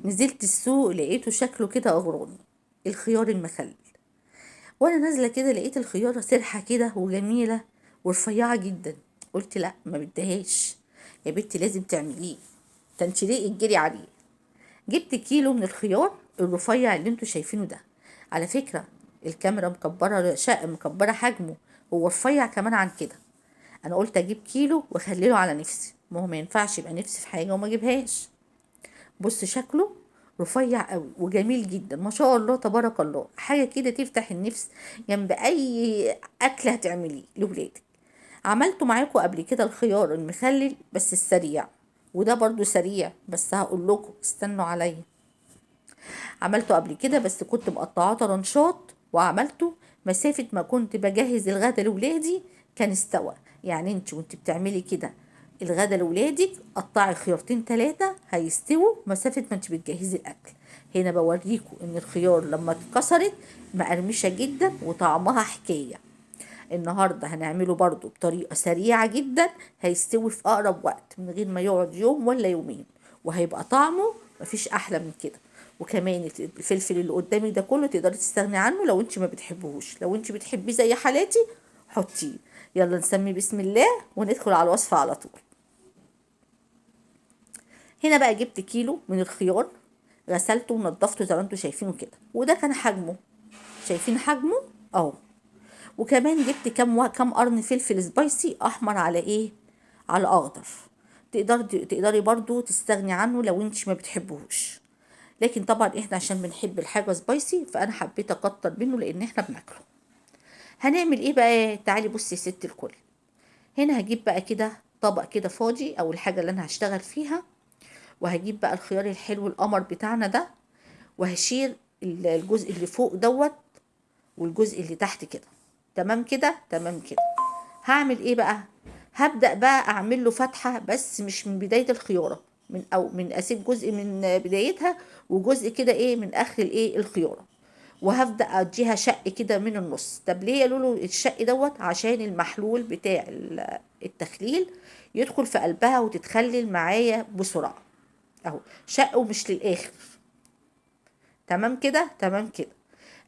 نزلت السوق لقيته شكله كده اغراني، الخيار المخلل. وانا نازله كده لقيت الخياره سرحه كده وجميله ورفيعه جدا. قلت لا ما بدهاش، يا بنتي لازم تعمليه، تنشريه الجري عليه. جبت كيلو من الخيار الرفيع اللي انتوا شايفينه ده. على فكره الكاميرا مكبره مكبره حجمه، هو رفيع كمان عن كده. انا قلت اجيب كيلو واخليه على نفسي، ما هو ما ينفعش يبقى نفسي في حاجه وما اجيبهاش. بص شكله رفيع قوي وجميل جدا ما شاء الله تبارك الله، حاجه كده تفتح النفس جنب اي اكل هتعمليه لولادك. عملته معاكم قبل كده الخيار المخلل بس السريع، وده برضو سريع بس هقول لكم استنوا عليا. عملته قبل كده بس كنت مقطعاه طرنشات، وعملته مسافة ما كنت بجهز الغدا لولادي كان استوى. يعني انت وانت بتعملي كده الغدا لولادك قطعي خيارتين تلاتة هيستووا مسافة ما انت بتجهزي الاكل. هنا بوريكم ان الخيار لما اتكسرت مقرمشة جدا وطعمها حكاية. النهاردة هنعمله برضو بطريقة سريعة جدا، هيستوي في اقرب وقت من غير ما يقعد يوم ولا يومين، وهيبقى طعمه مفيش احلى من كده. وكمان الفلفل اللي قدامي ده كله تقدري تستغني عنه لو انت ما بتحبوش، لو انت بتحبيه زي حالاتي حطيه. يلا نسمي بسم الله وندخل على الوصفة على طول. هنا بقى جبت كيلو من الخيار، غسلته ونضفته زي ما انتوا شايفينه كده، وده كان حجمه، شايفين حجمه اهو. وكمان جبت كام قرن فلفل سبايسي احمر على ايه، على اخضر. تقدري برضو تستغني عنه لو انت ما بتحبوش، لكن طبعا احنا عشان بنحب الحاجه سبايسي فانا حبيت اكتر منه لان احنا بناكله. هنعمل ايه بقى؟ تعالي بصي يا ست الكل. هنا هجيب بقى كده طبق كده فاضي او الحاجه اللي انا هشتغل فيها، وهجيب بقى الخيار الحلو القمر بتاعنا ده، وهشيل الجزء اللي فوق دوت والجزء اللي تحت كده. تمام كده تمام كده. هعمل ايه بقى؟ هبدأ بقى اعمل له فتحة بس مش من بداية الخيارة، من اسيب جزء من بدايتها وجزء كده ايه من اخر الايه الخيارة، وهبدأ اديها شق كده من النص. طب ليه يا لولو الشق دوت؟ عشان المحلول بتاع التخليل يدخل في قلبها وتتخلل معايا بسرعة. اهو شق ومش للاخر. تمام كده تمام كده.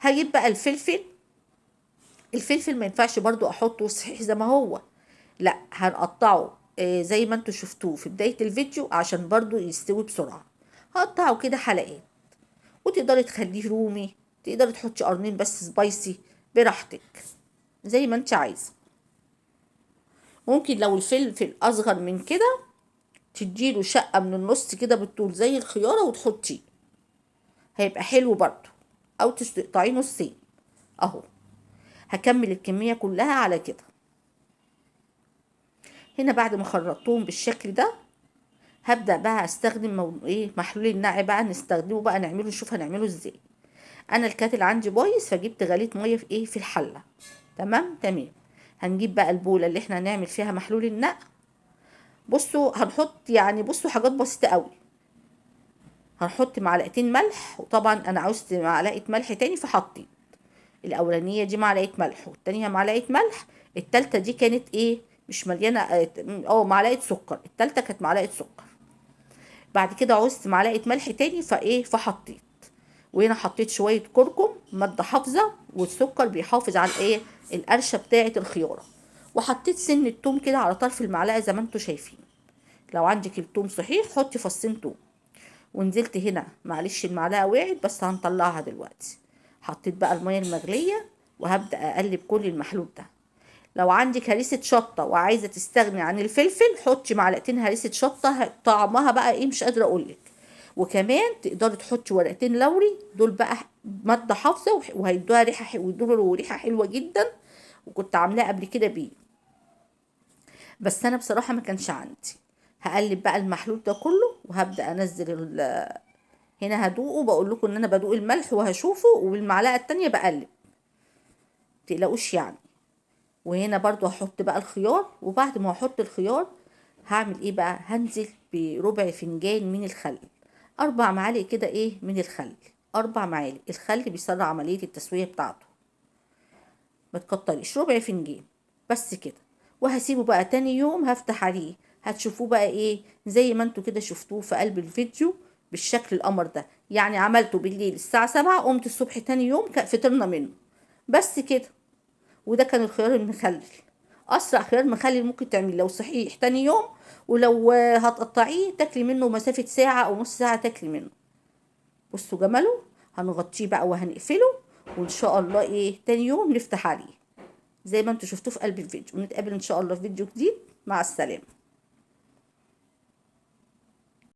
هجيب بقى الفلفل. الفلفل ما ينفعش برضو احطه صحيح زي ما هو، لا هنقطعه زي ما انتوا شفتوه في بداية الفيديو عشان برضو يستوي بسرعة. هقطعه كده حلقات، وتقدري تخليه رومي، تقدري تحطي قرنين بس سبايسي براحتك زي ما انت عايزة. ممكن لو الفلفل اصغر من كده تديله شقة من النص كده بالطول زي الخيارة وتحطيه، هيبقى حلو برضو. او تقطعيه نصين اهو. هكمل الكمية كلها على كده. هنا بعد ما خرطتهم بالشكل ده هبدأ بقى استخدم محلول النقع بقى نستخدمه بقى نعمله، نشوف هنعمله ازاي. انا الكاتل عندي بايظ فجبت غليت ميه في في الحله. تمام تمام. هنجيب بقى البوله اللي احنا هنعمل فيها محلول النقع. بصوا هنحط يعني بصوا حاجات بسيطه قوي. هنحط معلقتين ملح، وطبعا انا عاوزت معلقه ملح تاني فحطيت. الاولانيه دي معلقه ملح والتانيه معلقه ملح. التالتة دي كانت ايه مش مليانه معلقه سكر، التالتة كانت معلقه سكر. بعد كده عوزت معلقه ملح تاني فحطيت. وهنا حطيت شويه كركم ماده حافظه، والسكر بيحافظ على القرشه بتاعه الخياره. وحطيت سن التوم كده على طرف المعلقه زي ما انتوا شايفين. لو عندك التوم صحيح حطي فصين توم. ونزلت هنا معلش المعلقه وقعت بس هنطلعها دلوقتي. حطيت بقى الميه المغليه وهبدا اقلب كل المحلول ده. لو عندك هريسه شطه وعايزه تستغني عن الفلفل حطي معلقتين هريسه شطه، طعمها بقى مش قادره اقولك. وكمان تقدري تحطي ورقتين لوري، دول بقى ماده حافظه وهيدوها ريحه ويدوها ريحه حلوه جدا. وكنت عاملاه قبل كده بيه، بس انا بصراحه ما كانش عندي. هقلب بقى المحلول ده كله وهبدا انزل هنا هدوقه، بقول لكم ان انا بدوق الملح وهشوفه وبالمعلقه التانية بقلب، متقلقوش يعني. وهنا برضو هحط بقى الخيار، وبعد ما احط الخيار هعمل ايه بقى؟ هنزل بربع فنجان من الخل، 4 معالق كده من الخل. 4 معالق الخل بيسرع عملية التسوية بتاعته. ما تكتريش، ربع فنجان بس كده. وهسيبه بقى تاني يوم هفتح عليه، هتشوفوه بقى زي ما انتوا كده شفتوه في قلب الفيديو. بالشكل القمر ده. يعني عملته بالليل الساعة 7، قمت الصبح تاني يوم فطرنا منه بس كده. وده كان الخيار المخلل، اسرع خيار مخلل ممكن تعمليه لو صحيح تاني يوم. ولو هتقطعيه تاكلي منه مسافة ساعة او نص ساعة تاكلي منه. بصوا جماله. هنغطيه بقى وهنقفله، وان شاء الله تاني يوم نفتح عليه زي ما انتوا شفتوه في قلب الفيديو. ونتقابل ان شاء الله في فيديو جديد. مع السلامة.